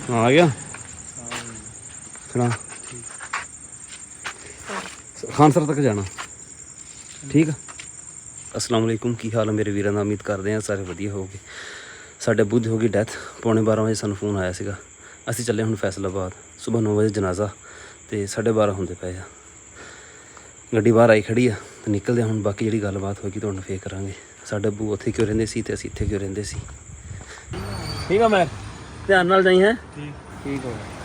आ गया सुना खान सर तक जाना ठीक है। अस्सलाम वालेकुम की हाल है मेरे वीਰਾਂ ਦਾ उम्मीद करते हैं सारे ਵਧੀਆ ਹੋਗੇ। ਸਾਡੇ ਬੁੱਧ ਹੋ ਗਈ ਡੈਥ 12:30 ਵਜੇ ਸਾਨੂੰ ਫੋਨ ਆਇਆ ਸੀਗਾ। ਅਸੀਂ ਚੱਲੇ ਹੁਣ ਫੈਸਲਾਬਾਦ ਸਵੇਰ 9 ਵਜੇ ਜਨਾਜ਼ਾ ਤੇ 12:30 ਹੁੰਦੇ ਪਏ ਆ। ਗੱਡੀ ਬਾਹਰ ਆਈ ਖੜੀ ਆ ਤੇ ਨਿਕਲਦੇ ਹੁਣ ਬਾਕੀ ਜਿਹੜੀ ਗੱਲਬਾਤ ਹੋਏਗੀ ਤੁਹਾਨੂੰ ਫੇਰ ਕਰਾਂਗੇ। ਸਾਡੇ ਬੂ ਉੱਥੇ ਕਿਉਂ ਰਹਿੰਦੇ ਸੀ ਤੇ ਅਸੀਂ ਇੱਥੇ ਕਿਉਂ ਰਹਿੰਦੇ ਸੀ। ਠੀਕ ਆ ਮੈਂ ਧਿਆਨ ਨਾਲ ਜਾਈ ਹੈ ਠੀਕ ਹੋ ਗਿਆ।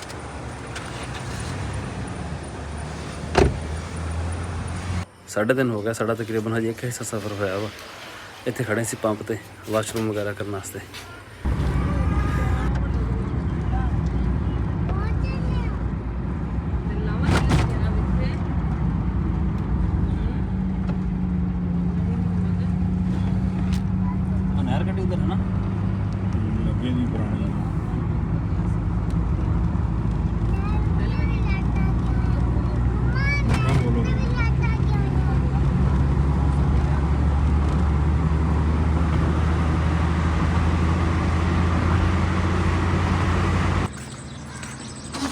साढ़े 3 हो गया साढ़ा तकरीबन हजे एक हिस्सा सफ़र होया वा। इत्थे खड़े सी पंप ते वाशरूम वगैरह करने वास्ते। नहर कटी उधर है ना लगे नहीं पुरानी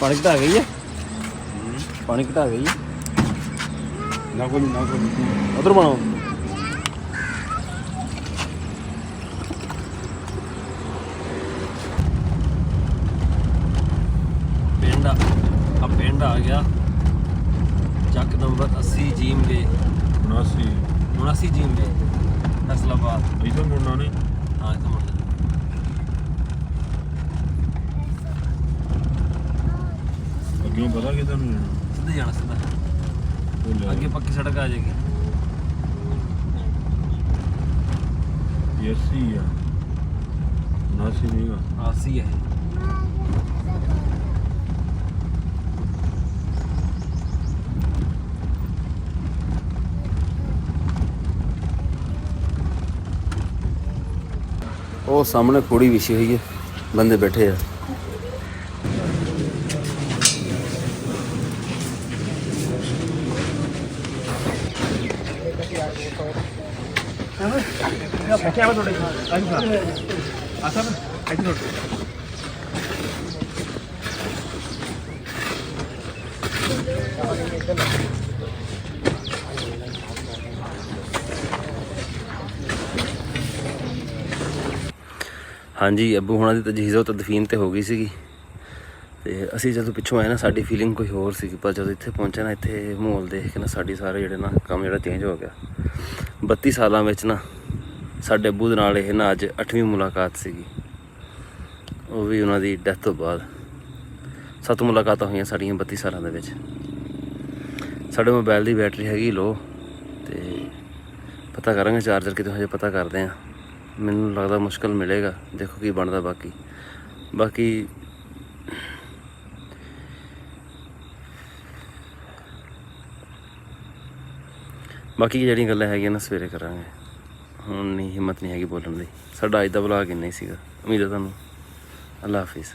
पानी घटा गई है पानी घटा गई है ना कोई उधर बनाओ पिंड अब पिंड आ गया चक नंबर 80 जीम वे 79 जीम वे फैसलाबाद इधर मुड़ना नहीं। हाँ इधर मुड़ना क्यों पता किधर नहीं जाना सीधे जाना सीधा आगे पक्की सड़क आ जाएगी। यसी है नासी नहीं है आसी है। वो सामने थोड़ी विछी हुई है बंदे बैठे हैं। हाँ जी अबू हुणां दी तजहीज़ तदफीन तो हो गई सी ते असी जदों पिछों आए ना साडी फीलिंग कोई होर सी पर जदों इत्थे पहुंचे ना इत्थे माहौल देख के ना साडी सारे जेहड़े ना काम जेहड़ा चेंज हो गया। 32 सालों में ना साडे अबू दे नाल इह ना अज 8वीं मुलाकात सीगी वो भी उन्हां दी डैथ तो बाद 7 मुलाकातां होईयां साडियां 32 सालों दे विच। साडे मोबाइल दी बैटरी हैगी लो ते पता करांगे चार्जर कितों हजे पता करते हैं। मैनूं लगदा मुश्किल मिलेगा देखो की बनदा बाकी बाकी बाकी ਜਿਹੜੀਆਂ ਗੱਲਾਂ ਹੈਗੀਆਂ ਨਾ ਸਵੇਰੇ ਕਰਾਂਗੇ। ਹੁਣ ਨਹੀਂ ਹਿੰਮਤ ਨਹੀਂ ਹੈਗੀ ਬੋਲਣ ਦੀ। ਸਾਡਾ ਅੱਜ ਦਾ ਵਲੌਗ ਇੰਨਾ ਹੀ ਸੀਗਾ। ਉਮੀਦ ਹੈ ਤੁਹਾਨੂੰ। ਅੱਲਾ ਹਾਫਿਜ਼।